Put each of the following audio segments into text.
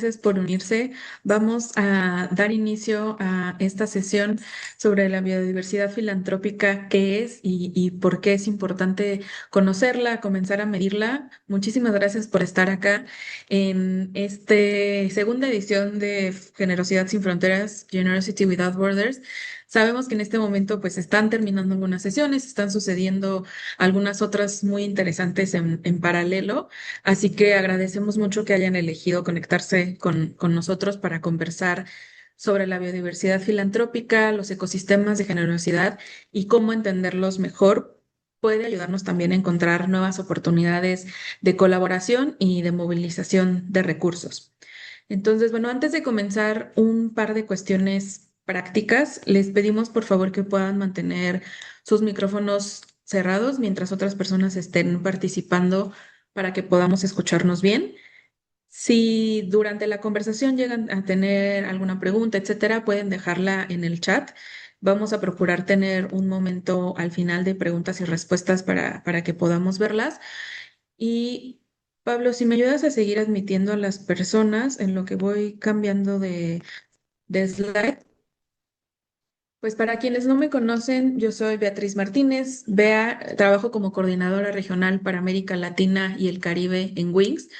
Gracias por unirse. Vamos a dar inicio a esta sesión sobre la biodiversidad filantrópica, qué es y por qué es importante conocerla, comenzar a medirla. Muchísimas gracias por estar acá en esta segunda edición de Generosidad sin Fronteras, Generosity Without Borders. Sabemos que en este momento pues están terminando algunas sesiones, están sucediendo algunas otras muy interesantes en paralelo. Así que agradecemos mucho que hayan elegido conectarse con nosotros para conversar sobre la biodiversidad filantrópica, los ecosistemas de generosidad y cómo entenderlos mejor. Puede ayudarnos también a encontrar nuevas oportunidades de colaboración y de movilización de recursos. Entonces, bueno, antes de comenzar, un par de cuestiones prácticas. Les pedimos por favor que puedan mantener sus micrófonos cerrados mientras otras personas estén participando para que podamos escucharnos bien. Si durante la conversación llegan a tener alguna pregunta, etcétera, pueden dejarla en el chat. Vamos a procurar tener un momento al final de preguntas y respuestas para que podamos verlas. Y Pablo, si me ayudas a seguir admitiendo a las personas en lo que voy cambiando de slide. Pues para quienes no me conocen, yo soy Beatriz Martínez. Trabajo como coordinadora regional para América Latina y el Caribe en Wings.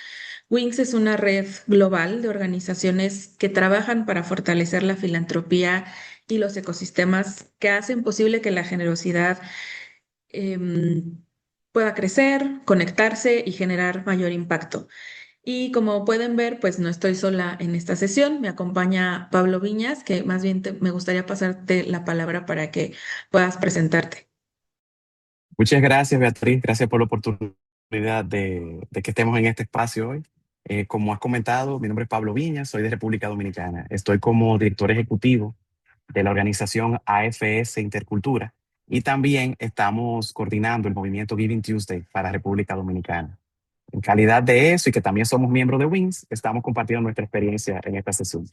Wings es una red global de organizaciones que trabajan para fortalecer la filantropía y los ecosistemas que hacen posible que la generosidad em, pueda crecer, conectarse y generar mayor impacto. Y como pueden ver, pues no estoy sola en esta sesión, me acompaña Pablo Viñas, que más bien me gustaría pasarte la palabra para que puedas presentarte. Muchas gracias, Beatriz. Gracias por la oportunidad de que estemos en este espacio hoy. Como has comentado, mi nombre es Pablo Viñas, soy de República Dominicana. Estoy como director ejecutivo de la organización AFS Intercultura y también estamos coordinando el movimiento Giving Tuesday para República Dominicana. En calidad de eso y que también somos miembros de WINS, estamos compartiendo nuestra experiencia en esta sesión.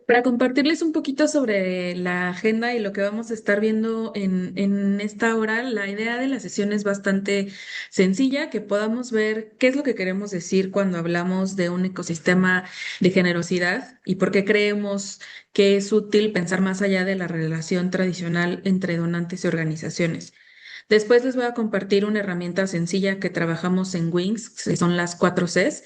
Para compartirles un poquito sobre la agenda y lo que vamos a estar viendo en esta hora, la idea de la sesión es bastante sencilla, que podamos ver qué es lo que queremos decir cuando hablamos de un ecosistema de generosidad y por qué creemos que es útil pensar más allá de la relación tradicional entre donantes y organizaciones. Después les voy a compartir una herramienta sencilla que trabajamos en Wings, que son las 4 Cs,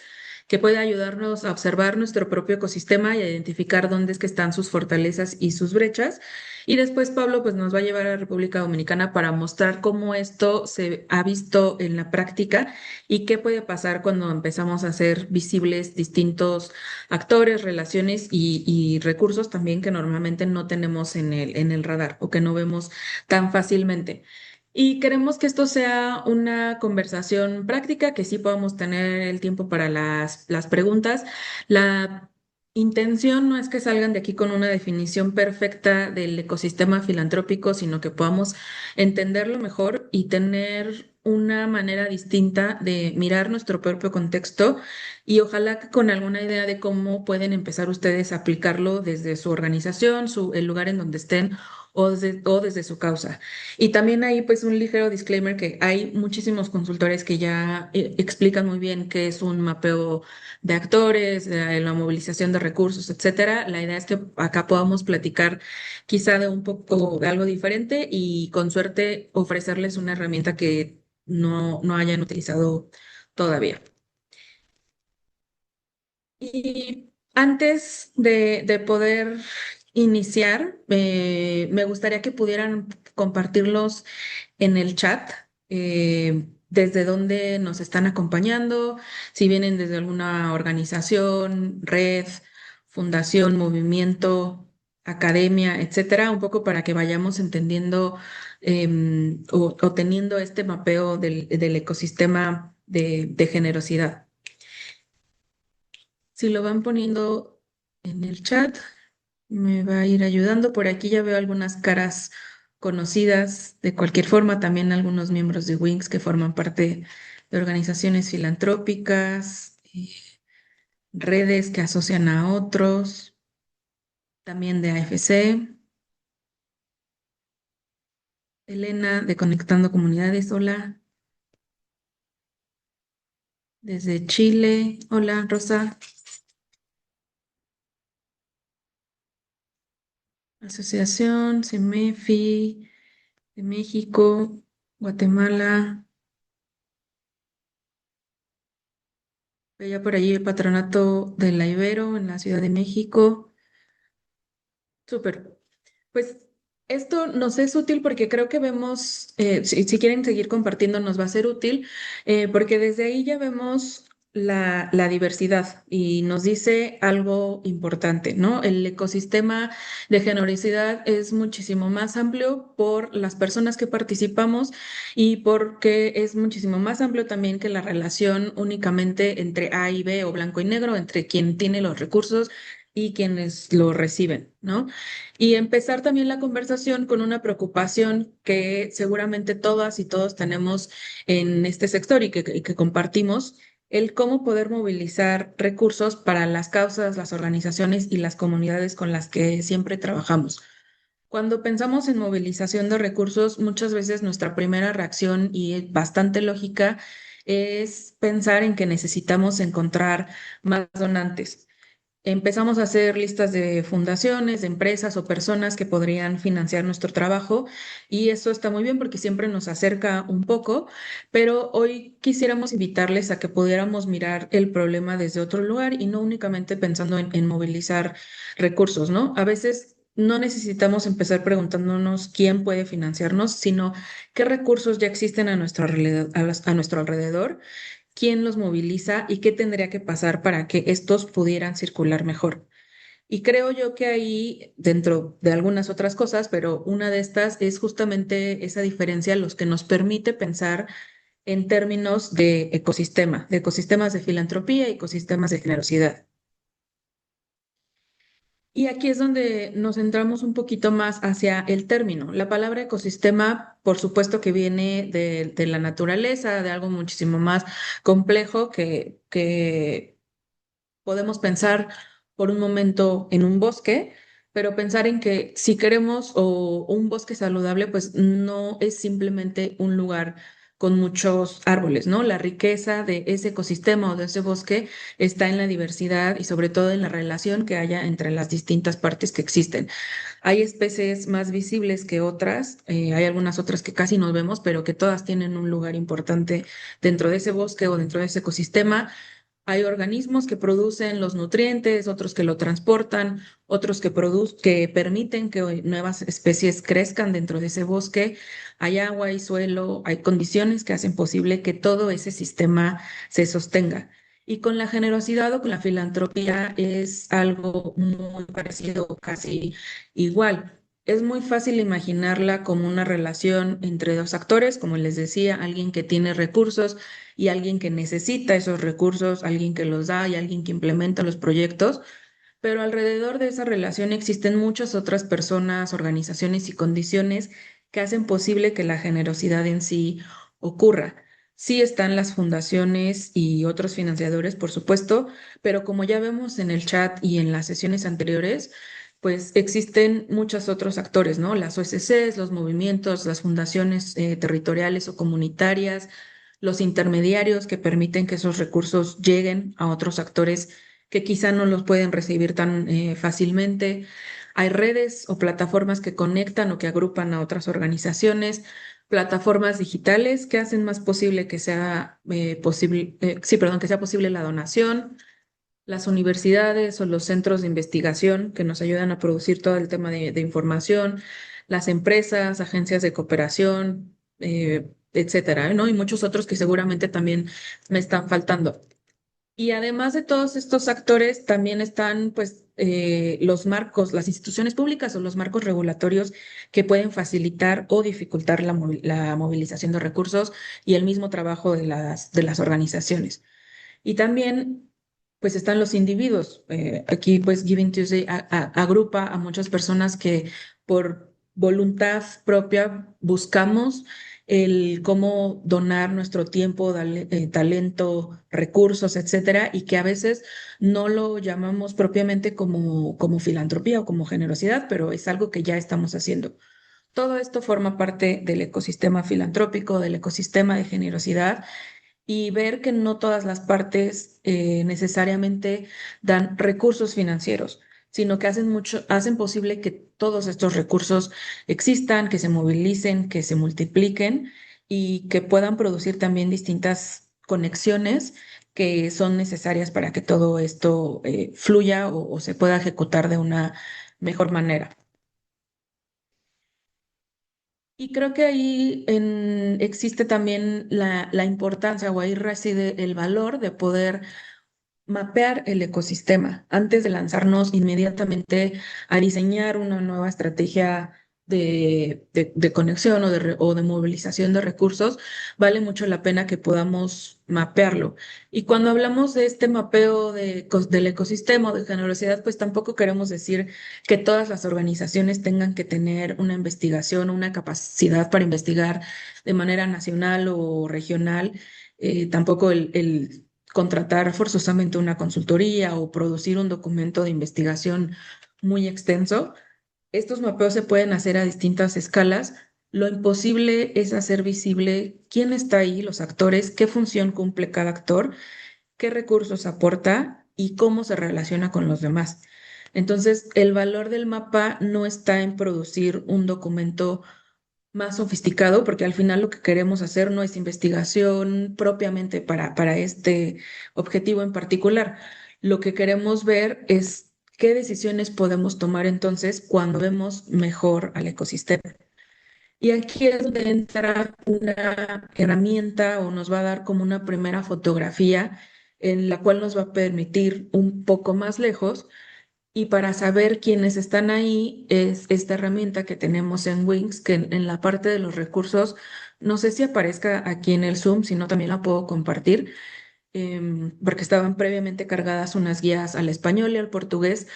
que puede ayudarnos a observar nuestro propio ecosistema y a identificar dónde es que están sus fortalezas y sus brechas. Y después Pablo pues nos va a llevar a República Dominicana para mostrar cómo esto se ha visto en la práctica y qué puede pasar cuando empezamos a hacer visibles distintos actores, relaciones y recursos también que normalmente no tenemos en el radar o que no vemos tan fácilmente. Y queremos que esto sea una conversación práctica, que sí podamos tener el tiempo para las preguntas. La intención no es que salgan de aquí con una definición perfecta del ecosistema filantrópico, sino que podamos entenderlo mejor y tener una manera distinta de mirar nuestro propio contexto y ojalá que con alguna idea de cómo pueden empezar ustedes a aplicarlo desde su organización, el lugar en donde estén o desde su causa. Y también hay pues un ligero disclaimer que hay muchísimos consultores que ya explican muy bien qué es un mapeo de actores, la movilización de recursos, etcétera. La idea es que acá podamos platicar quizá de un poco de algo diferente y con suerte ofrecerles una herramienta que no hayan utilizado todavía. Y antes de poder iniciar, me gustaría que pudieran compartirlos en el chat, desde dónde nos están acompañando, si vienen desde alguna organización, red, fundación, movimiento, academia, etcétera, un poco para que vayamos entendiendo o teniendo este mapeo del ecosistema de generosidad. Si lo van poniendo en el chat, me va a ir ayudando. Por aquí ya veo algunas caras conocidas. De cualquier forma, también algunos miembros de Wings que forman parte de organizaciones filantrópicas, redes que asocian a otros, también de AFC. Elena de Conectando Comunidades, hola. Desde Chile. Hola, Rosa. Asociación CEMEFI de México, Guatemala. Veía por allí el patronato de la Ibero en la Ciudad de México. Súper. Pues esto nos es útil porque creo que vemos, si quieren seguir compartiendo, nos va a ser útil, porque desde ahí ya vemos la diversidad y nos dice algo importante, ¿no? El ecosistema de generosidad es muchísimo más amplio por las personas que participamos y porque es muchísimo más amplio también que la relación únicamente entre A y B o blanco y negro, entre quien tiene los recursos y quienes lo reciben, ¿no? Y empezar también la conversación con una preocupación que seguramente todas y todos tenemos en este sector y que compartimos, el cómo poder movilizar recursos para las causas, las organizaciones y las comunidades con las que siempre trabajamos. Cuando pensamos en movilización de recursos, muchas veces nuestra primera reacción, y es bastante lógica, es pensar en que necesitamos encontrar más donantes. Empezamos a hacer listas de fundaciones, de empresas o personas que podrían financiar nuestro trabajo y eso está muy bien porque siempre nos acerca un poco, pero hoy quisiéramos invitarles a que pudiéramos mirar el problema desde otro lugar y no únicamente pensando en movilizar recursos, ¿no? A veces no necesitamos empezar preguntándonos quién puede financiarnos, sino qué recursos ya existen a nuestro alrededor, a nuestro alrededor, quién los moviliza y qué tendría que pasar para que estos pudieran circular mejor. Y creo yo que ahí, dentro de algunas otras cosas, pero una de estas es justamente esa diferencia, los que nos permite pensar en términos de ecosistema, de ecosistemas de filantropía y ecosistemas de generosidad. Y aquí es donde nos centramos un poquito más hacia el término. La palabra ecosistema, por supuesto que viene de la naturaleza, de algo muchísimo más complejo que podemos pensar por un momento en un bosque, pero pensar en que si queremos o un bosque saludable, pues no es simplemente un lugar con muchos árboles, ¿no? La riqueza de ese ecosistema o de ese bosque está en la diversidad y sobre todo en la relación que haya entre las distintas partes que existen. Hay especies más visibles que otras, hay algunas otras que casi no vemos, pero que todas tienen un lugar importante dentro de ese bosque o dentro de ese ecosistema. Hay organismos que producen los nutrientes, otros que lo transportan, otros que permiten que nuevas especies crezcan dentro de ese bosque. Hay agua, hay suelo, hay condiciones que hacen posible que todo ese sistema se sostenga. Y con la generosidad o con la filantropía es algo muy parecido, casi igual. Es muy fácil imaginarla como una relación entre dos actores, como les decía, alguien que tiene recursos y alguien que necesita esos recursos, alguien que los da y alguien que implementa los proyectos, pero alrededor de esa relación existen muchas otras personas, organizaciones y condiciones que hacen posible que la generosidad en sí ocurra. Sí están las fundaciones y otros financiadores, por supuesto, pero como ya vemos en el chat y en las sesiones anteriores, pues existen muchos otros actores, ¿no? Las OSCs, los movimientos, las fundaciones territoriales o comunitarias, los intermediarios que permiten que esos recursos lleguen a otros actores que quizá no los pueden recibir tan fácilmente. Hay redes o plataformas que conectan o que agrupan a otras organizaciones, plataformas digitales que hacen más posible que sea posible, sí, perdón, que sea posible la donación, las universidades o los centros de investigación que nos ayudan a producir todo el tema de información, las empresas, agencias de cooperación, etcétera, ¿no? Y muchos otros que seguramente también me están faltando. Y además de todos estos actores, también están pues los marcos, las instituciones públicas o los marcos regulatorios que pueden facilitar o dificultar la movilización de recursos y el mismo trabajo de las organizaciones. Y también pues están los individuos. Aquí pues Giving Tuesday agrupa a muchas personas que por voluntad propia buscamos el cómo donar nuestro tiempo, talento, recursos, etcétera, y que a veces no lo llamamos propiamente como filantropía o como generosidad, pero es algo que ya estamos haciendo. Todo esto forma parte del ecosistema filantrópico, del ecosistema de generosidad y ver que no todas las partes necesariamente dan recursos financieros, sino que hacen posible que todos estos recursos existan, que se movilicen, que se multipliquen y que puedan producir también distintas conexiones que son necesarias para que todo esto fluya o se pueda ejecutar de una mejor manera. Y creo que ahí existe también la importancia o ahí reside el valor de poder mapear el ecosistema antes de lanzarnos inmediatamente a diseñar una nueva estrategia de conexión o de movilización de recursos, vale mucho la pena que podamos mapearlo. Y cuando hablamos de este mapeo del ecosistema o de generosidad, pues tampoco queremos decir que todas las organizaciones tengan que tener una investigación o una capacidad para investigar de manera nacional o regional. Tampoco el contratar forzosamente una consultoría o producir un documento de investigación muy extenso. Estos mapeos se pueden hacer a distintas escalas. Lo imposible es hacer visible quién está ahí, los actores, qué función cumple cada actor, qué recursos aporta y cómo se relaciona con los demás. Entonces, el valor del mapa no está en producir un documento más sofisticado, porque al final lo que queremos hacer no es investigación propiamente para este objetivo en particular. Lo que queremos ver es qué decisiones podemos tomar entonces cuando vemos mejor al ecosistema. Y aquí es donde entra una herramienta o nos va a dar como una primera fotografía en la cual nos va a permitir un poco más lejos y para saber quiénes están ahí es esta herramienta que tenemos en Wings, que en la parte de los recursos, no sé si aparezca aquí en el Zoom, si no también la puedo compartir, porque estaban previamente cargadas unas guías al español y al portugués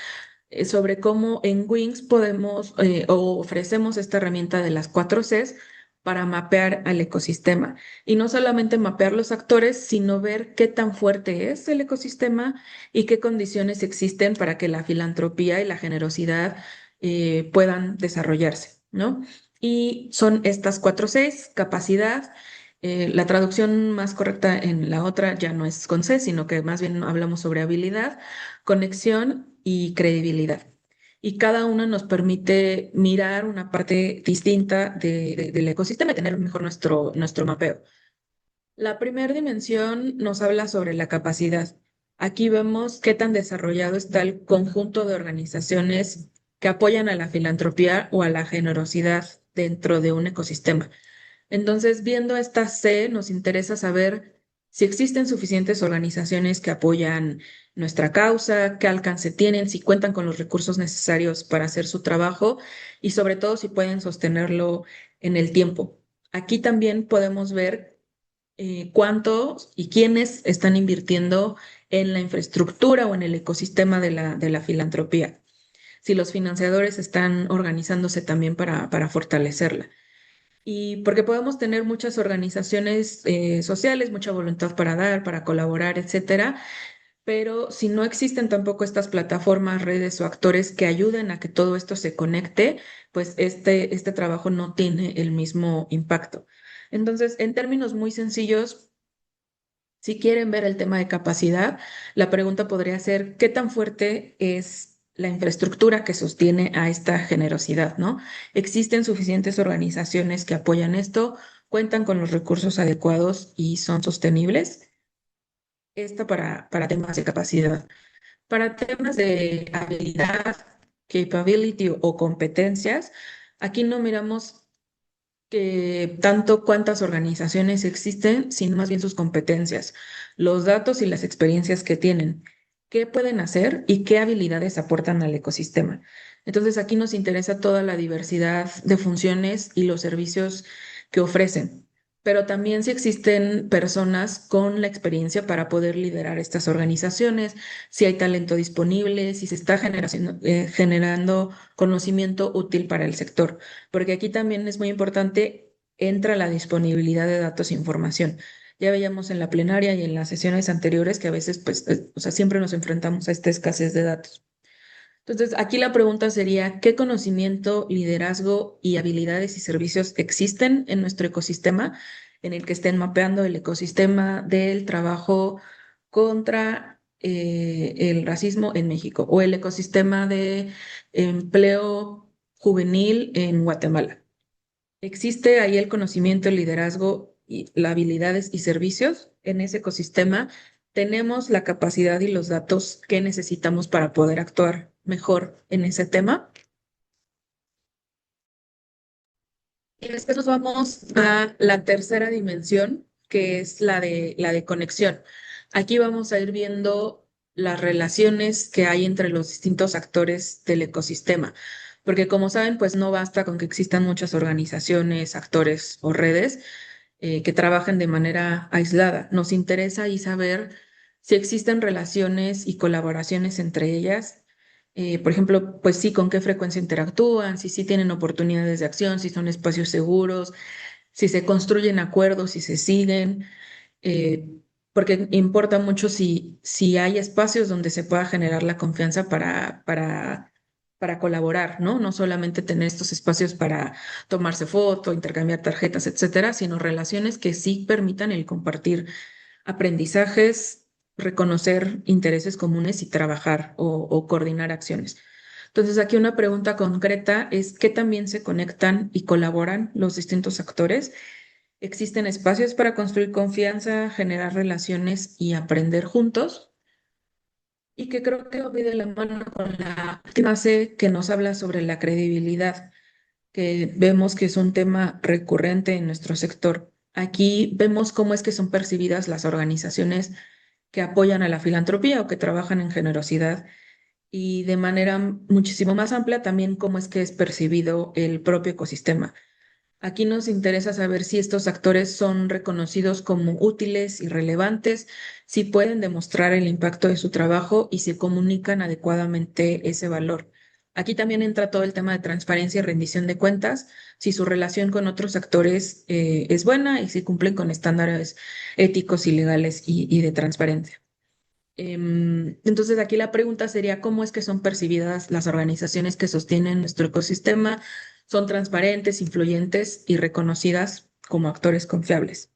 sobre cómo en Wings podemos o ofrecemos esta herramienta de las 4 Cs para mapear al ecosistema. Y no solamente mapear los actores, sino ver qué tan fuerte es el ecosistema y qué condiciones existen para que la filantropía y la generosidad puedan desarrollarse, ¿no? Y son estas 4 Cs: capacidad. La traducción más correcta en la otra ya no es con C, sino que más bien hablamos sobre habilidad, conexión y credibilidad. Y cada una nos permite mirar una parte distinta del ecosistema y tener mejor nuestro mapeo. La primera dimensión nos habla sobre la capacidad. Aquí vemos qué tan desarrollado está el conjunto de organizaciones que apoyan a la filantropía o a la generosidad dentro de un ecosistema. Entonces, viendo esta C, nos interesa saber si existen suficientes organizaciones que apoyan nuestra causa, qué alcance tienen, si cuentan con los recursos necesarios para hacer su trabajo y sobre todo si pueden sostenerlo en el tiempo. Aquí también podemos ver cuántos y quiénes están invirtiendo en la infraestructura o en el ecosistema de la filantropía, si los financiadores están organizándose también para fortalecerla. Y porque podemos tener muchas organizaciones sociales, mucha voluntad para dar, para colaborar, etcétera, pero si no existen tampoco estas plataformas, redes o actores que ayuden a que todo esto se conecte, pues este trabajo no tiene el mismo impacto. Entonces, en términos muy sencillos, si quieren ver el tema de capacidad, la pregunta podría ser, ¿qué tan fuerte es la infraestructura que sostiene a esta generosidad, ¿no? ¿Existen suficientes organizaciones que apoyan esto, cuentan con los recursos adecuados y son sostenibles? Esto para temas de capacidad. Para temas de habilidad, capability o competencias, aquí no miramos que tanto cuántas organizaciones existen, sino más bien sus competencias, los datos y las experiencias que tienen, qué pueden hacer y qué habilidades aportan al ecosistema. Entonces aquí nos interesa toda la diversidad de funciones y los servicios que ofrecen, pero también si existen personas con la experiencia para poder liderar estas organizaciones, si hay talento disponible, si se está generando conocimiento útil para el sector, porque aquí también es muy importante, entra la disponibilidad de datos e información. Ya veíamos en la plenaria y en las sesiones anteriores que a veces, pues, o sea, siempre nos enfrentamos a esta escasez de datos. Entonces, aquí la pregunta sería, ¿qué conocimiento, liderazgo y habilidades y servicios existen en nuestro ecosistema? en el que estén mapeando el ecosistema del trabajo contra el racismo en México o el ecosistema de empleo juvenil en Guatemala. ¿Existe ahí el conocimiento, el liderazgo y las habilidades y servicios en ese ecosistema? ¿Tenemos la capacidad y los datos que necesitamos para poder actuar mejor en ese tema? Y después nos vamos a la tercera dimensión, que es la de conexión. Aquí vamos a ir viendo las relaciones que hay entre los distintos actores del ecosistema, porque como saben, pues no basta con que existan muchas organizaciones, actores o redes que trabajen de manera aislada. Nos interesa ahí saber si existen relaciones y colaboraciones entre ellas. Por ejemplo, pues sí, con qué frecuencia interactúan, si sí tienen oportunidades de acción, si son espacios seguros, si se construyen acuerdos, si se siguen, eh, porque importa mucho si hay espacios donde se pueda generar la confianza para colaborar, ¿no? No solamente tener estos espacios para tomarse foto, intercambiar tarjetas, etcétera, sino relaciones que sí permitan el compartir aprendizajes, reconocer intereses comunes y trabajar o coordinar acciones. Entonces, aquí una pregunta concreta es ¿qué también se conectan y colaboran los distintos actores? ¿Existen espacios para construir confianza, generar relaciones y aprender juntos? Y que creo que va de la mano con la clase que nos habla sobre la credibilidad, que vemos que es un tema recurrente en nuestro sector. Aquí vemos cómo es que son percibidas las organizaciones que apoyan a la filantropía o que trabajan en generosidad y de manera muchísimo más amplia también cómo es que es percibido el propio ecosistema. Aquí nos interesa saber si estos actores son reconocidos como útiles y relevantes, si pueden demostrar el impacto de su trabajo y si comunican adecuadamente ese valor. Aquí también entra todo el tema de transparencia y rendición de cuentas, si su relación con otros actores es buena y si cumplen con estándares éticos y legales y de transparencia. Entonces, aquí la pregunta sería, ¿cómo es que son percibidas las organizaciones que sostienen nuestro ecosistema? ¿Son transparentes, influyentes y reconocidas como actores confiables?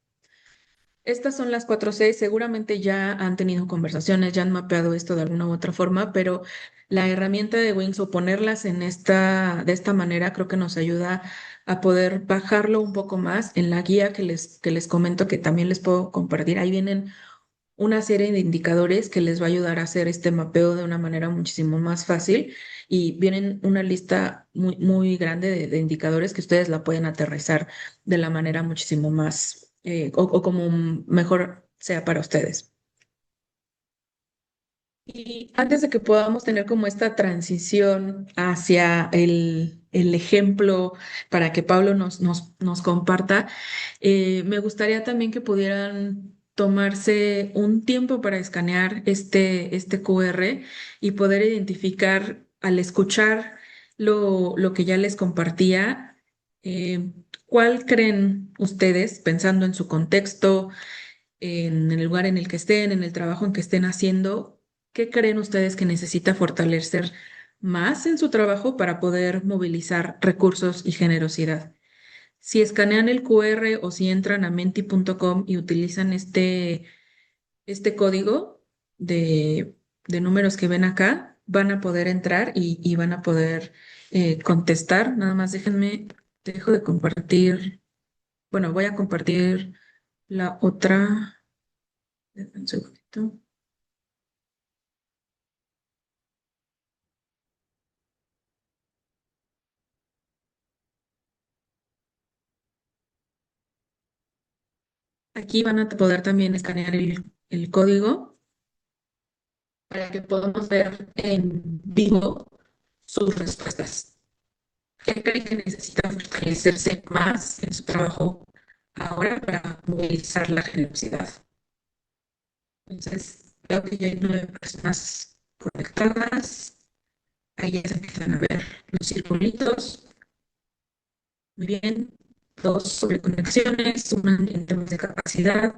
Estas son las 4 C. Seguramente ya han tenido conversaciones, ya han mapeado esto de alguna u otra forma, pero la herramienta de Wings o ponerlas de esta manera creo que nos ayuda a poder bajarlo un poco más en la guía que les comento que también les puedo compartir. Ahí vienen una serie de indicadores que les va a ayudar a hacer este mapeo de una manera muchísimo más fácil y vienen una lista muy, muy grande de indicadores que ustedes la pueden aterrizar de la manera muchísimo más o como mejor sea para ustedes. Y antes de que podamos tener como esta transición hacia el ejemplo para que Pablo nos comparta, me gustaría también que pudieran tomarse un tiempo para escanear este QR y poder identificar al escuchar lo que ya les compartía, ¿cuál creen ustedes, pensando en su contexto, en el lugar en el que estén, en el trabajo en que estén haciendo, qué creen ustedes que necesita fortalecer más en su trabajo para poder movilizar recursos y generosidad? Si escanean el QR o si entran a menti.com y utilizan este código de números que ven acá, van a poder entrar y van a poder contestar. Nada más dejo de compartir. Bueno, voy a compartir la otra. Un segundito. Aquí van a poder también escanear el código para que podamos ver en vivo sus respuestas. ¿Qué creen que necesita fortalecerse más en su trabajo ahora para movilizar la generosidad? Entonces, veo que ya hay 9 personas conectadas. Ahí ya se empiezan a ver los circulitos. Muy bien. Dos sobre conexiones, una en temas de capacidad,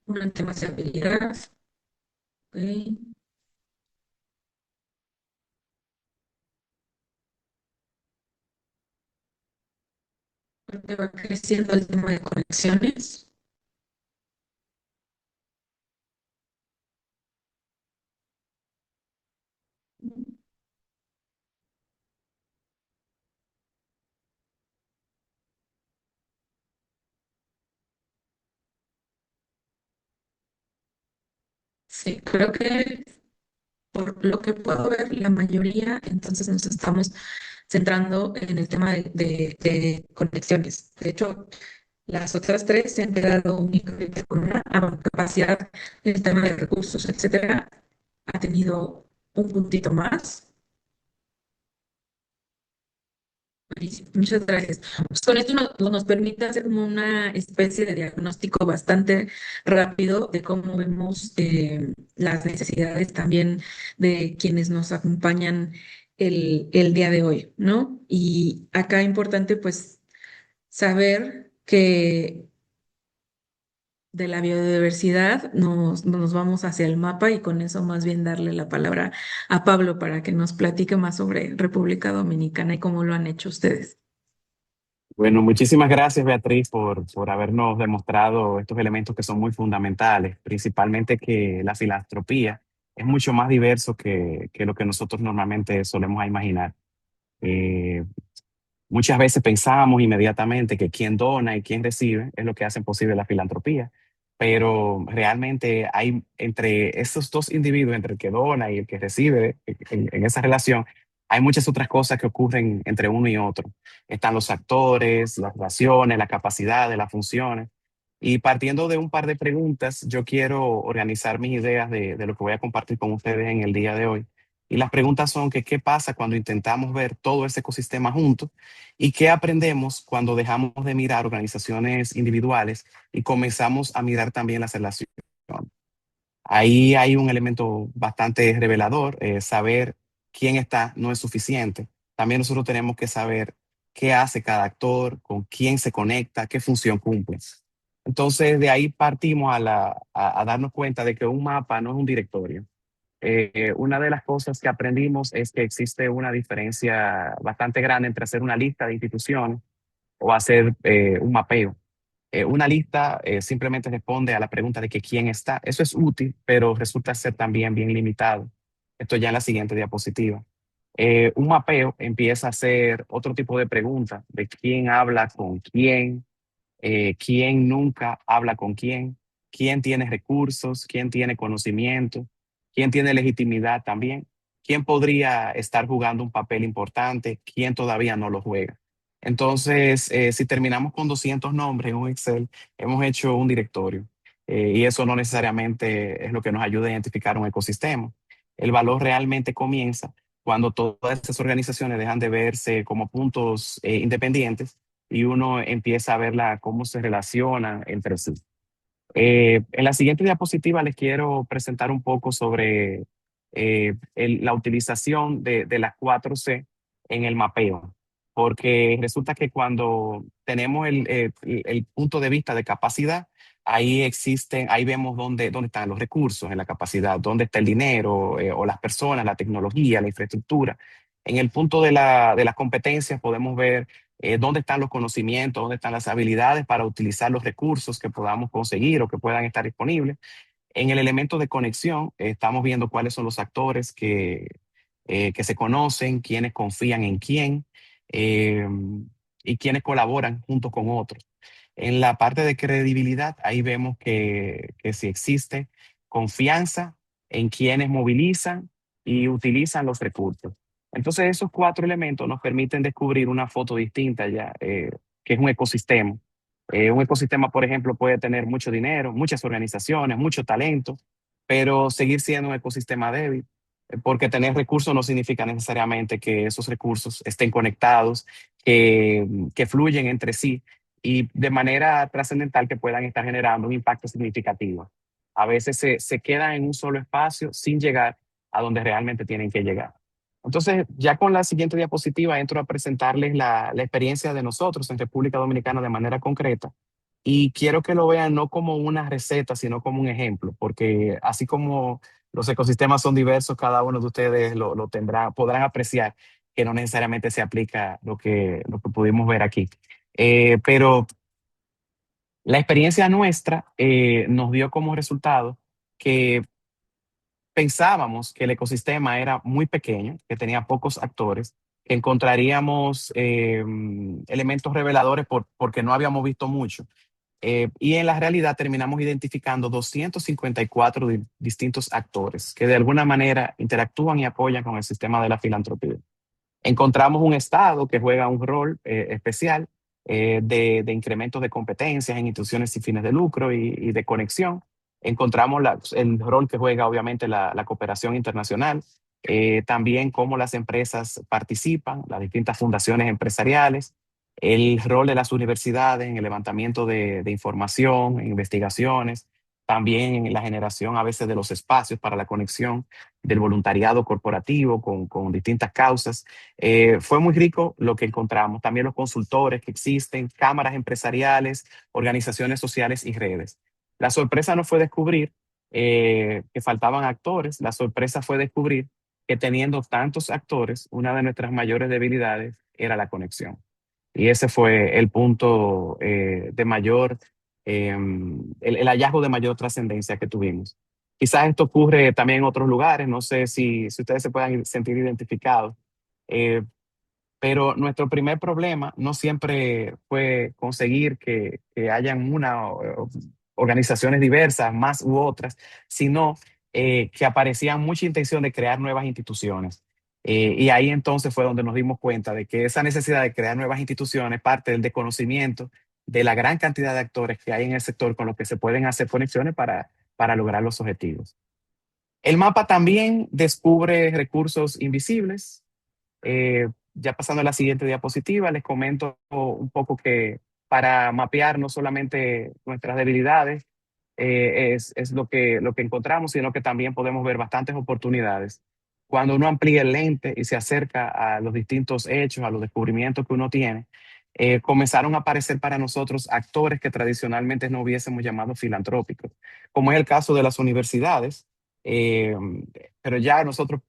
una en temas de habilidad. Ok. Creo que va creciendo el tema de conexiones. Sí, creo que por lo que puedo ver, la mayoría, entonces nos estamos centrando en el tema de conexiones. De hecho, las otras tres se han quedado únicamente con una capacidad, el tema de recursos, etcétera, ha tenido un puntito más. Buenísimo, muchas gracias. Pues con esto nos permite hacer como una especie de diagnóstico bastante rápido de cómo vemos las necesidades también de quienes nos acompañan el día de hoy, ¿no? Y acá importante pues saber que de la biodiversidad nos vamos hacia el mapa y con eso más bien darle la palabra a Pablo para que nos platique más sobre República Dominicana y cómo lo han hecho ustedes. Bueno, muchísimas gracias, Beatriz, por habernos demostrado estos elementos que son muy fundamentales, principalmente que la filantropía es mucho más diverso que lo que nosotros normalmente solemos imaginar. Eh, Muchas veces pensamos inmediatamente que quien dona y quien recibe es lo que hacen posible la filantropía, pero realmente hay entre esos dos individuos, entre el que dona y el que recibe en esa relación, hay muchas otras cosas que ocurren entre uno y otro. Están los actores, las relaciones, la capacidad, las funciones. Y partiendo de un par de preguntas, yo quiero organizar mis ideas de lo que voy a compartir con ustedes en el día de hoy. Y las preguntas son que qué pasa cuando intentamos ver todo ese ecosistema junto y qué aprendemos cuando dejamos de mirar organizaciones individuales y comenzamos a mirar también las relaciones. Ahí hay un elemento bastante revelador, saber quién está no es suficiente. También nosotros tenemos que saber qué hace cada actor, con quién se conecta, qué función cumple. Entonces, de ahí partimos a darnos cuenta de que un mapa no es un directorio. Una de las cosas que aprendimos es que existe una diferencia bastante grande entre hacer una lista de instituciones o hacer un mapeo. Una lista simplemente responde a la pregunta de que quién está. Eso es útil, pero resulta ser también bien limitado. Esto ya en la siguiente diapositiva. Un mapeo empieza a hacer otro tipo de preguntas de quién habla con quién nunca habla con quién tiene recursos, quién tiene conocimiento, quién tiene legitimidad también, quién podría estar jugando un papel importante, quién todavía no lo juega. Entonces, si terminamos con 200 nombres en un Excel, hemos hecho un directorio. Y eso no necesariamente es lo que nos ayuda a identificar un ecosistema. El valor realmente comienza cuando todas esas organizaciones dejan de verse como puntos independientes y uno empieza a verla cómo se relacionan entre sí. En la siguiente diapositiva les quiero presentar un poco sobre la utilización de las 4C en el mapeo, porque resulta que cuando tenemos el punto de vista de capacidad, ahí existen, ahí vemos dónde están los recursos en la capacidad, dónde está el dinero o las personas, la tecnología, la infraestructura. En el punto de las competencias podemos ver dónde están los conocimientos, dónde están las habilidades para utilizar los recursos que podamos conseguir o que puedan estar disponibles. En el elemento de conexión, estamos viendo cuáles son los actores que se conocen, quiénes confían en quién eh, y quiénes colaboran junto con otros. En la parte de credibilidad, ahí vemos que si existe confianza en quienes movilizan y utilizan los recursos. Entonces, esos cuatro elementos nos permiten descubrir una foto distinta ya, que es un ecosistema. Un ecosistema, por ejemplo, puede tener mucho dinero, muchas organizaciones, mucho talento, pero seguir siendo un ecosistema débil, porque tener recursos no significa necesariamente que esos recursos estén conectados, que fluyen entre sí y de manera trascendental que puedan estar generando un impacto significativo. A veces se quedan en un solo espacio sin llegar a donde realmente tienen que llegar. Entonces, ya con la siguiente diapositiva entro a presentarles la experiencia de nosotros en República Dominicana de manera concreta y quiero que lo vean no como una receta, sino como un ejemplo, porque así como los ecosistemas son diversos, cada uno de ustedes lo tendrá, podrán apreciar que no necesariamente se aplica lo que pudimos ver aquí. Pero la experiencia nuestra nos dio como resultado que pensábamos que el ecosistema era muy pequeño, que tenía pocos actores, que encontraríamos elementos reveladores porque no habíamos visto mucho. Y en la realidad terminamos identificando 254 distintos actores que de alguna manera interactúan y apoyan con el sistema de la filantropía. Encontramos un Estado que juega un rol especial de incremento de competencias en instituciones sin fines de lucro y de conexión. Encontramos el rol que juega obviamente la cooperación internacional, también cómo las empresas participan, las distintas fundaciones empresariales, el rol de las universidades en el levantamiento de información, en investigaciones, también en la generación a veces de los espacios para la conexión del voluntariado corporativo con distintas causas. Fue muy rico lo que encontramos, también los consultores que existen, cámaras empresariales, organizaciones sociales y redes. La sorpresa no fue descubrir que faltaban actores, la sorpresa fue descubrir que teniendo tantos actores, una de nuestras mayores debilidades era la conexión. Y ese fue el punto de mayor, el hallazgo de mayor trascendencia que tuvimos. Quizás esto ocurre también en otros lugares, no sé si ustedes se puedan sentir identificados, eh, pero nuestro primer problema no siempre fue conseguir que hayan organizaciones diversas, más u otras, sino que aparecía mucha intención de crear nuevas instituciones. Y ahí entonces fue donde nos dimos cuenta de que esa necesidad de crear nuevas instituciones parte del desconocimiento de la gran cantidad de actores que hay en el sector con los que se pueden hacer conexiones para lograr los objetivos. El mapa también descubre recursos invisibles. Ya pasando a la siguiente diapositiva, les comento un poco que para mapear no solamente nuestras debilidades es lo que encontramos, sino que también podemos ver bastantes oportunidades. Cuando uno amplía el lente y se acerca a los distintos hechos, a los descubrimientos que uno tiene, comenzaron a aparecer para nosotros actores que tradicionalmente no hubiésemos llamado filantrópicos, como es el caso de las universidades. Eh, pero ya nosotros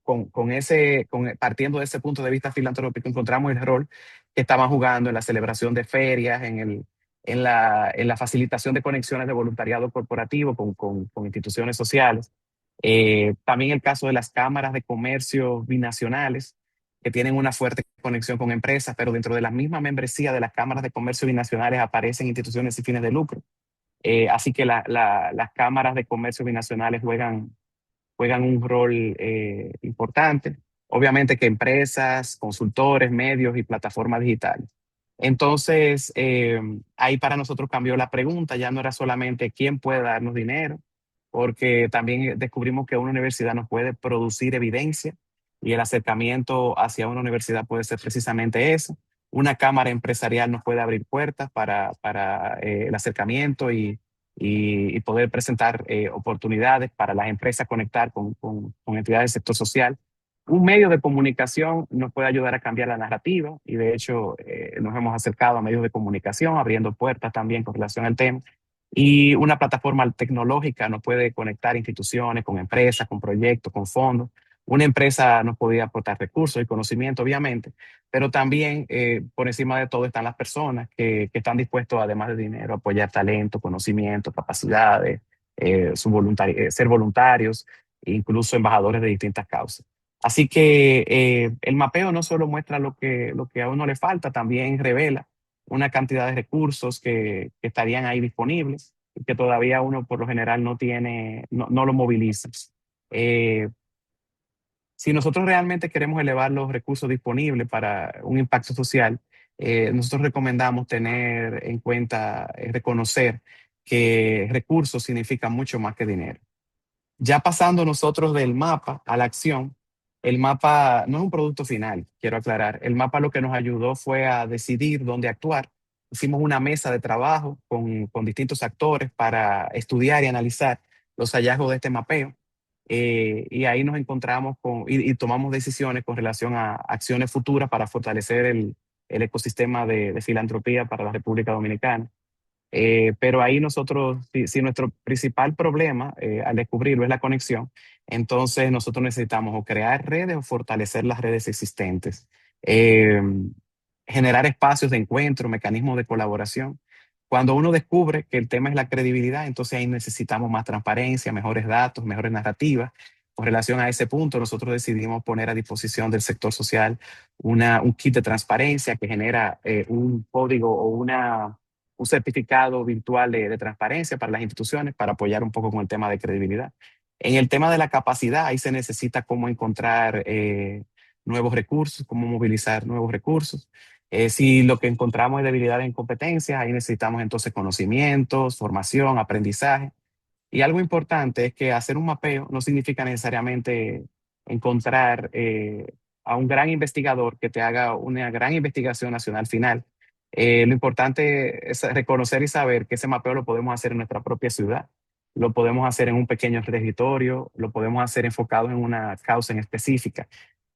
partiendo de ese punto de vista filantrópico encontramos el rol que estaban jugando en la celebración de ferias, en la facilitación de conexiones de voluntariado corporativo con instituciones sociales. También el caso de las cámaras de comercio binacionales, que tienen una fuerte conexión con empresas, pero dentro de la misma membresía de las cámaras de comercio binacionales aparecen instituciones sin fines de lucro. Así que las cámaras de comercio binacionales juegan un rol importante. Obviamente que empresas, consultores, medios y plataformas digitales. Entonces, ahí para nosotros cambió la pregunta, ya no era solamente quién puede darnos dinero, porque también descubrimos que una universidad nos puede producir evidencia y el acercamiento hacia una universidad puede ser precisamente eso. Una cámara empresarial nos puede abrir puertas para el acercamiento y poder presentar oportunidades para las empresas conectar con entidades del sector social. Un medio de comunicación nos puede ayudar a cambiar la narrativa y de hecho nos hemos acercado a medios de comunicación, abriendo puertas también con relación al tema. Y una plataforma tecnológica nos puede conectar instituciones con empresas, con proyectos, con fondos. Una empresa nos podría aportar recursos y conocimiento, obviamente, pero también por encima de todo están las personas que están dispuestos, además de dinero, a apoyar talento, conocimiento, capacidades, ser voluntarios, e incluso embajadores de distintas causas. Así que el mapeo no solo muestra lo que a uno le falta, también revela una cantidad de recursos que estarían ahí disponibles y que todavía uno por lo general no tiene, no lo moviliza. Eh, si nosotros realmente queremos elevar los recursos disponibles para un impacto social, nosotros recomendamos tener en cuenta, reconocer que recursos significan mucho más que dinero. Ya pasando nosotros del mapa a la acción, el mapa no es un producto final, quiero aclarar. El mapa lo que nos ayudó fue a decidir dónde actuar. Hicimos una mesa de trabajo con distintos actores para estudiar y analizar los hallazgos de este mapeo. Y ahí nos encontramos y tomamos decisiones con relación a acciones futuras para fortalecer el ecosistema de filantropía para la República Dominicana. Pero ahí nosotros, si nuestro principal problema al descubrirlo es la conexión, entonces nosotros necesitamos o crear redes o fortalecer las redes existentes, Eh, generar espacios de encuentro, mecanismos de colaboración. Cuando uno descubre que el tema es la credibilidad, entonces ahí necesitamos más transparencia, mejores datos, mejores narrativas con relación a ese punto, nosotros decidimos poner a disposición del sector social un kit de transparencia que genera un código o un certificado virtual de transparencia para las instituciones para apoyar un poco con el tema de credibilidad. En el tema de la capacidad, ahí se necesita cómo encontrar nuevos recursos, cómo movilizar nuevos recursos. Si lo que encontramos es debilidad en competencias, ahí necesitamos entonces conocimientos, formación, aprendizaje. Y algo importante es que hacer un mapeo no significa necesariamente encontrar a un gran investigador que te haga una gran investigación nacional final. Lo importante es reconocer y saber que ese mapeo lo podemos hacer en nuestra propia ciudad, lo podemos hacer en un pequeño territorio, lo podemos hacer enfocado en una causa en específica.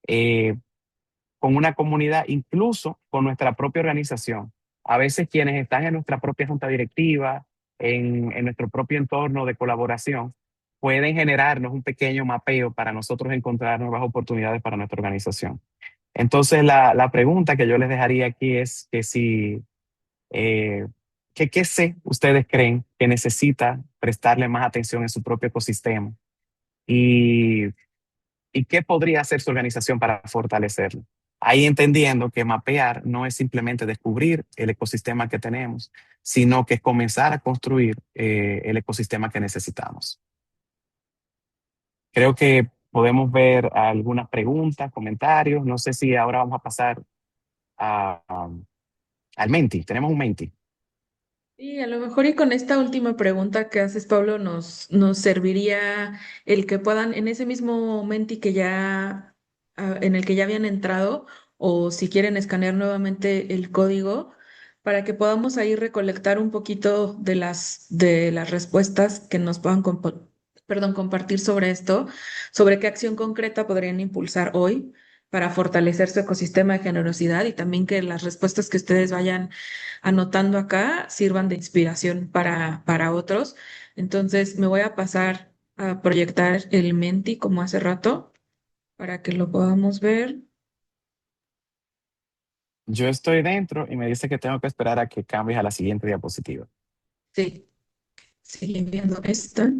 Eh, con una comunidad, incluso con nuestra propia organización. A veces quienes están en nuestra propia junta directiva, en nuestro propio entorno de colaboración, pueden generarnos un pequeño mapeo para nosotros encontrar nuevas oportunidades para nuestra organización. Entonces, la pregunta que yo les dejaría aquí es que si, eh, ¿qué sé ustedes creen que necesita prestarle más atención en su propio ecosistema? Y ¿Y qué podría hacer su organización para fortalecerlo? Ahí entendiendo que mapear no es simplemente descubrir el ecosistema que tenemos, sino que es comenzar a construir el ecosistema que necesitamos. Creo que podemos ver algunas preguntas, comentarios. No sé si ahora vamos a pasar al Menti. Tenemos un Menti. Y a lo mejor y con esta última pregunta que haces, Pablo, nos serviría el que puedan en ese mismo momento y que ya en el que ya habían entrado, o si quieren escanear nuevamente el código, para que podamos ahí recolectar un poquito de las respuestas que nos puedan compartir sobre esto, sobre qué acción concreta podrían impulsar hoy para fortalecer su ecosistema de generosidad, y también que las respuestas que ustedes vayan anotando acá sirvan de inspiración para otros. Entonces me voy a pasar a proyectar el Menti como hace rato para que lo podamos ver. Yo estoy dentro y me dice que tengo que esperar a que cambies a la siguiente diapositiva. Sí, sigue viendo esta.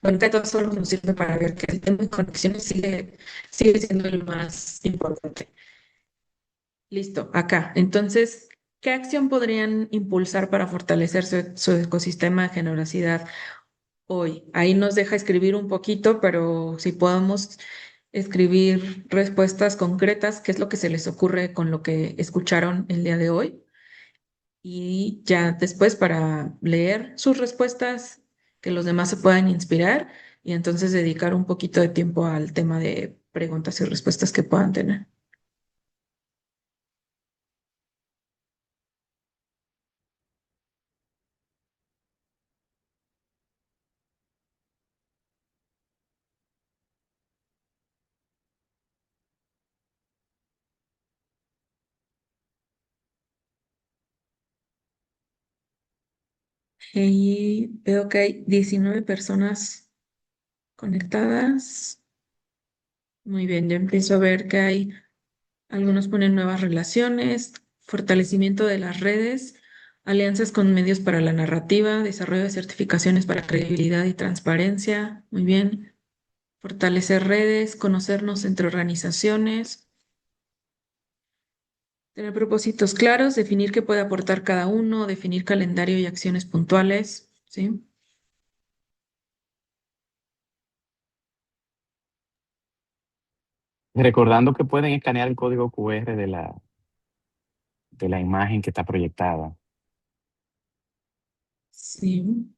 Bueno, que todo solo nos sirve para ver que el tema de conexiones sigue siendo el más importante. Listo, acá. Entonces, ¿qué acción podrían impulsar para fortalecer su ecosistema de generosidad hoy? Ahí nos deja escribir un poquito, pero si podemos escribir respuestas concretas, qué es lo que se les ocurre con lo que escucharon el día de hoy. Y ya después para leer sus respuestas, que los demás se puedan inspirar y entonces dedicar un poquito de tiempo al tema de preguntas y respuestas que puedan tener. Y veo que hay 19 personas conectadas. Muy bien, ya empiezo a ver que hay algunos ponen nuevas relaciones, fortalecimiento de las redes, alianzas con medios para la narrativa, desarrollo de certificaciones para credibilidad y transparencia. Muy bien. Fortalecer redes, conocernos entre organizaciones, tener propósitos claros, definir qué puede aportar cada uno, definir calendario y acciones puntuales. ¿Sí? Recordando que pueden escanear el código QR de la imagen que está proyectada. Sí.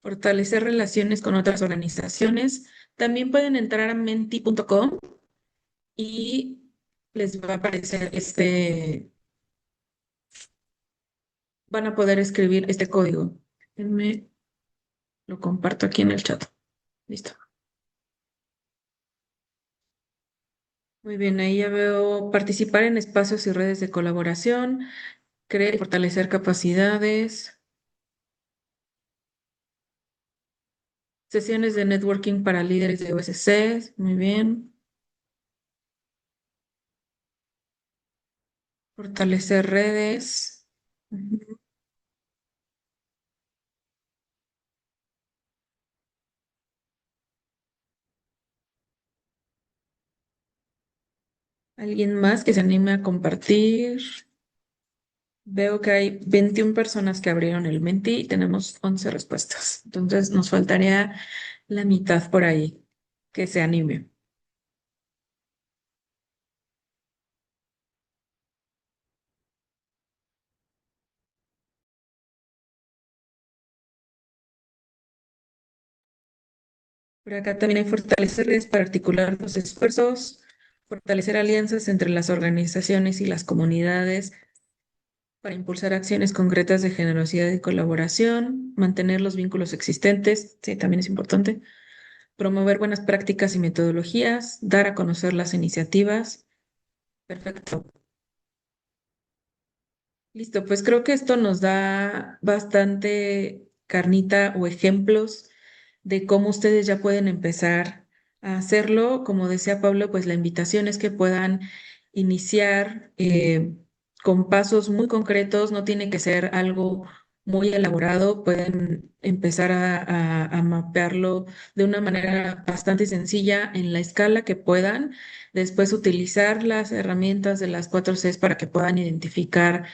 Fortalecer relaciones con otras organizaciones. También pueden entrar a menti.com y les va a aparecer van a poder escribir este código. Déjenme, lo comparto aquí en el chat. Listo. Muy bien, ahí ya veo participar en espacios y redes de colaboración, crear y fortalecer capacidades, sesiones de networking para líderes de OSC. Muy bien. Fortalecer redes. Ujú. ¿Alguien más que se anime a compartir? Veo que hay 21 personas que abrieron el Menti y tenemos 11 respuestas. Entonces nos faltaría la mitad por ahí que se anime. Por acá también hay fortalecer redes para articular los esfuerzos, fortalecer alianzas entre las organizaciones y las comunidades para impulsar acciones concretas de generosidad y colaboración, mantener los vínculos existentes, sí, también es importante, promover buenas prácticas y metodologías, dar a conocer las iniciativas. Perfecto. Listo, pues creo que esto nos da bastante carnita o ejemplos de cómo ustedes ya pueden empezar a hacerlo. Como decía Pablo, pues la invitación es que puedan iniciar con pasos muy concretos, no tiene que ser algo muy elaborado, pueden empezar a mapearlo de una manera bastante sencilla en la escala que puedan, después utilizar las herramientas de las 4 Cs para que puedan identificar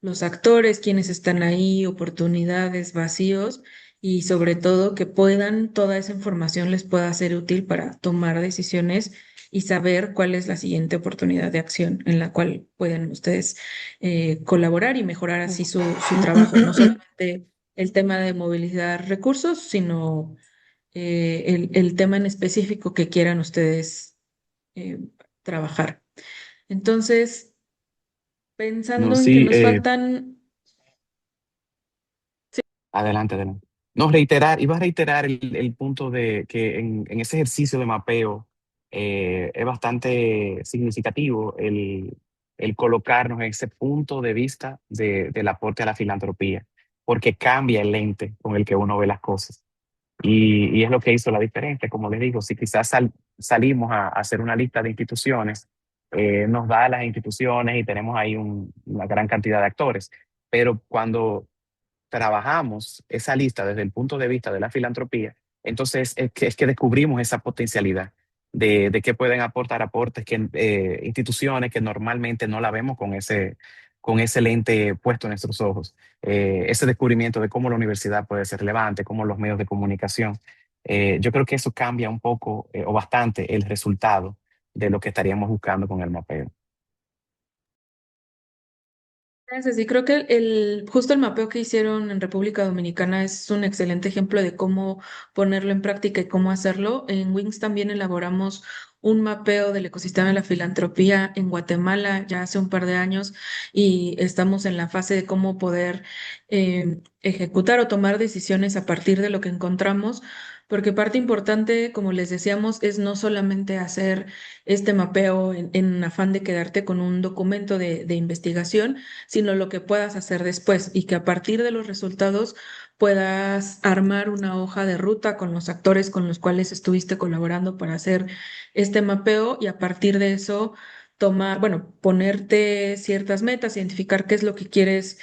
los actores, quienes están ahí, oportunidades, vacíos y sobre todo que puedan, toda esa información les pueda ser útil para tomar decisiones y saber cuál es la siguiente oportunidad de acción en la cual pueden ustedes colaborar y mejorar así su trabajo. No solamente el tema de movilizar recursos, sino el tema en específico que quieran ustedes eh, trabajar. Entonces, No, pensando en que sí, nos faltan. adelante, adelante. No, reiterar, iba a reiterar el punto de que en ese ejercicio de mapeo es bastante significativo el colocarnos en ese punto de vista del aporte a la filantropía, porque cambia el lente con el que uno ve las cosas. Y es lo que hizo la diferencia. Como les digo, si quizás salimos a hacer una lista de instituciones, nos da a las instituciones y tenemos ahí una gran cantidad de actores. Pero cuando trabajamos esa lista desde el punto de vista de la filantropía, entonces es que descubrimos esa potencialidad de que pueden aportar aportes que instituciones que normalmente no la vemos con ese lente puesto en nuestros ojos. Ese descubrimiento de cómo la universidad puede ser relevante, cómo los medios de comunicación. Yo creo que eso cambia un poco o bastante el resultado de lo que estaríamos buscando con el mapeo. Gracias. Y creo que justo el mapeo que hicieron en República Dominicana es un excelente ejemplo de cómo ponerlo en práctica y cómo hacerlo. En Wings también elaboramos un mapeo del ecosistema de la filantropía en Guatemala ya hace un par de años y estamos en la fase de cómo poder ejecutar o tomar decisiones a partir de lo que encontramos. Porque parte importante, como les decíamos, es no solamente hacer este mapeo en afán de quedarte con un documento de investigación, sino lo que puedas hacer después y que a partir de los resultados puedas armar una hoja de ruta con los actores con los cuales estuviste colaborando para hacer este mapeo y a partir de eso tomar, bueno, ponerte ciertas metas, identificar qué es lo que quieres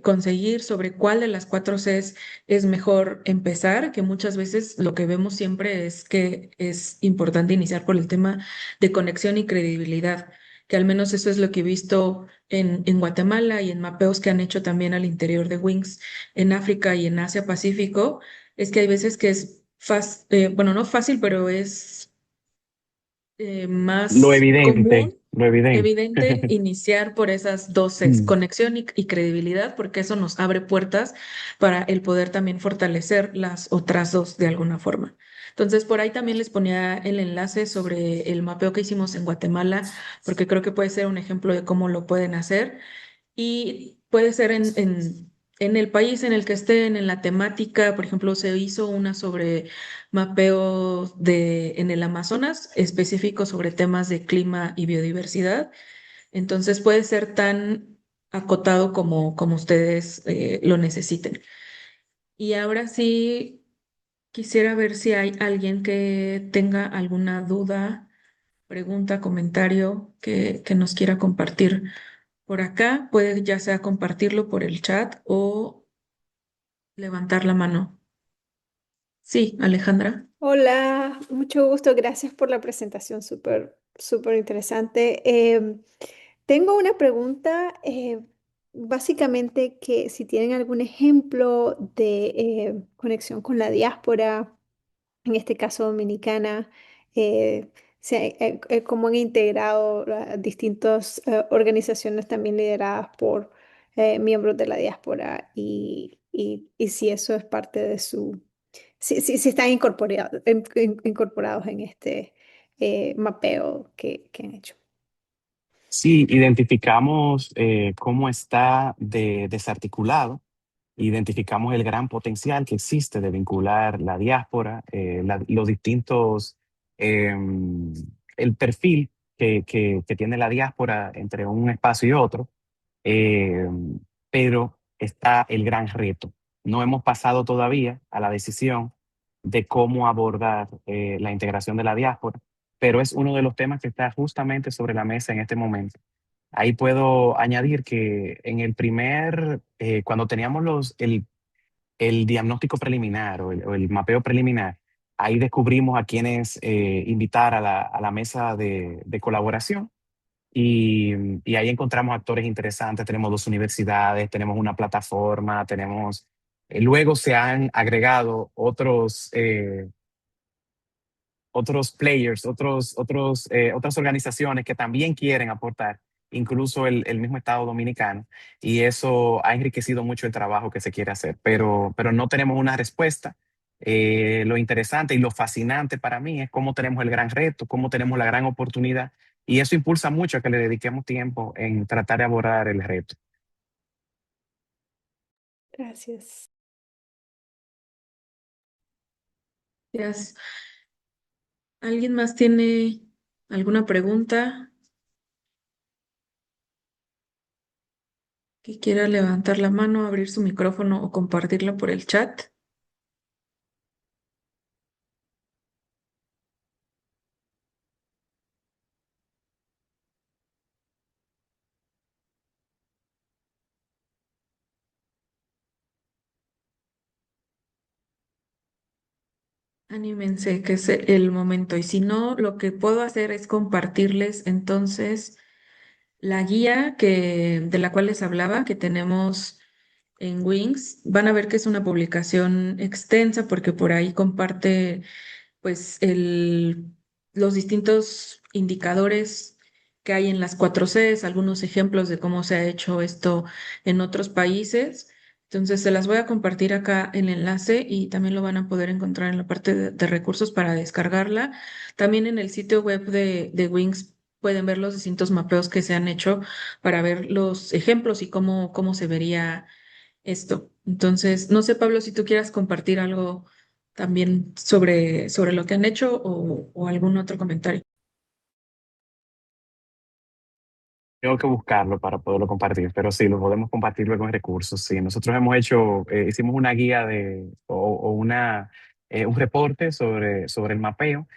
conseguir, sobre cuál de las 4 Cs es mejor empezar, que muchas veces lo que vemos siempre es que es importante iniciar por el tema de conexión y credibilidad, que al menos eso es lo que he visto en Guatemala y en mapeos que han hecho también al interior de Wings en África y en Asia Pacífico, es que hay veces que es fácil, bueno, no fácil, pero es Lo más evidente, común, lo evidente. evidente, iniciar por esas 2 Cs, Mm. conexión y credibilidad, porque eso nos abre puertas para el poder también fortalecer las otras dos de alguna forma. Entonces, por ahí también les ponía el enlace sobre el mapeo que hicimos en Guatemala, porque creo que puede ser un ejemplo de cómo lo pueden hacer. Y puede ser en el país en el que estén, en la temática. Por ejemplo, se hizo una sobre mapeo en el Amazonas, específico sobre temas de clima y biodiversidad. Entonces puede ser tan acotado como ustedes lo necesiten. Y ahora sí, quisiera ver si hay alguien que tenga alguna duda, pregunta, comentario que nos quiera compartir por acá. Puede ya sea compartirlo por el chat o levantar la mano. Sí, Alejandra. Hola, mucho gusto, gracias por la presentación, súper, súper interesante. Tengo una pregunta, básicamente que si tienen algún ejemplo de conexión con la diáspora, en este caso dominicana, eh, cómo han integrado distintas organizaciones también lideradas por miembros de la diáspora y si eso es parte de su, si están incorporados en este mapeo que han hecho. Sí, identificamos cómo está desarticulado, identificamos el gran potencial que existe de vincular la diáspora, los distintos, el perfil que tiene la diáspora entre un espacio y otro, eh, pero está el gran reto. No hemos pasado todavía a la decisión de cómo abordar la integración de la diáspora, pero es uno de los temas que está justamente sobre la mesa en este momento. Ahí puedo añadir que en el cuando teníamos el diagnóstico preliminar o el mapeo preliminar, ahí descubrimos a quienes invitar a la mesa de colaboración y, y ahí encontramos actores interesantes. Tenemos dos universidades, tenemos una plataforma, luego se han agregado otros players, otras organizaciones que también quieren aportar, incluso el mismo Estado Dominicano, y eso ha enriquecido mucho el trabajo que se quiere hacer, pero no tenemos una respuesta. Lo interesante y lo fascinante para mí es cómo tenemos el gran reto, cómo tenemos la gran oportunidad, y eso impulsa mucho a que le dediquemos tiempo en tratar de abordar el reto. Gracias. Gracias. ¿Alguien más tiene alguna pregunta que quiera levantar la mano, abrir su micrófono o compartirlo por el chat? Anímense, que es el momento. Y si no, lo que puedo hacer es compartirles entonces la guía de la cual les hablaba, que tenemos en Wings. Van a ver que es una publicación extensa porque por ahí comparte pues los distintos indicadores que hay en las 4Cs, algunos ejemplos de cómo se ha hecho esto en otros países. Entonces se las voy a compartir acá el enlace y también lo van a poder encontrar en la parte de recursos para descargarla. También en el sitio web de Wings pueden ver los distintos mapeos que se han hecho para ver los ejemplos y cómo se vería esto. Entonces, no sé, Pablo, si tú quieras compartir algo también sobre lo que han hecho o algún otro comentario. Tengo que buscarlo para poderlo compartir, pero sí, lo podemos compartir luego en recursos. Sí, nosotros hicimos una guía un reporte sobre el mapeo.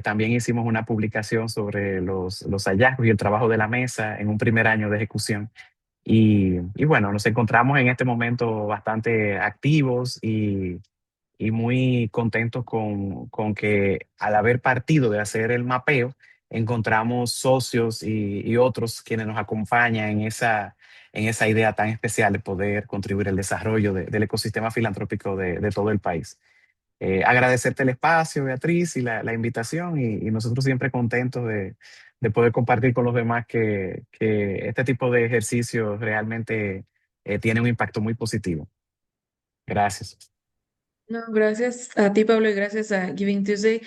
También hicimos una publicación sobre los hallazgos y el trabajo de la mesa en un primer año de ejecución. Y bueno, nos encontramos en este momento bastante activos y muy contentos con que al haber partido de hacer el mapeo, encontramos socios y otros quienes nos acompañan en esa idea tan especial de poder contribuir al desarrollo del ecosistema filantrópico de todo el país. Agradecerte el espacio, Beatriz, y la invitación, y nosotros siempre contentos de poder compartir con los demás que este tipo de ejercicios realmente tiene un impacto muy positivo. Gracias. No, gracias a ti, Pablo, y gracias a Giving Tuesday.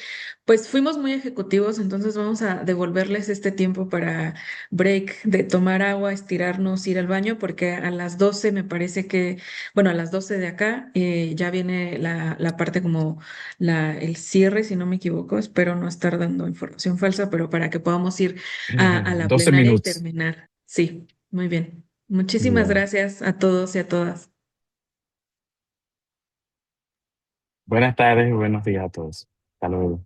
Pues fuimos muy ejecutivos, entonces vamos a devolverles este tiempo para break, de tomar agua, estirarnos, ir al baño, porque a las 12 me parece que, bueno, a las 12 de acá ya viene la parte como el cierre, si no me equivoco. Espero no estar dando información falsa, pero para que podamos ir a la 12 plenaria y minutos. terminar. Sí, muy bien. Muchísimas Bien. gracias a todos y a todas. Buenas tardes y buenos días a todos. Hasta luego.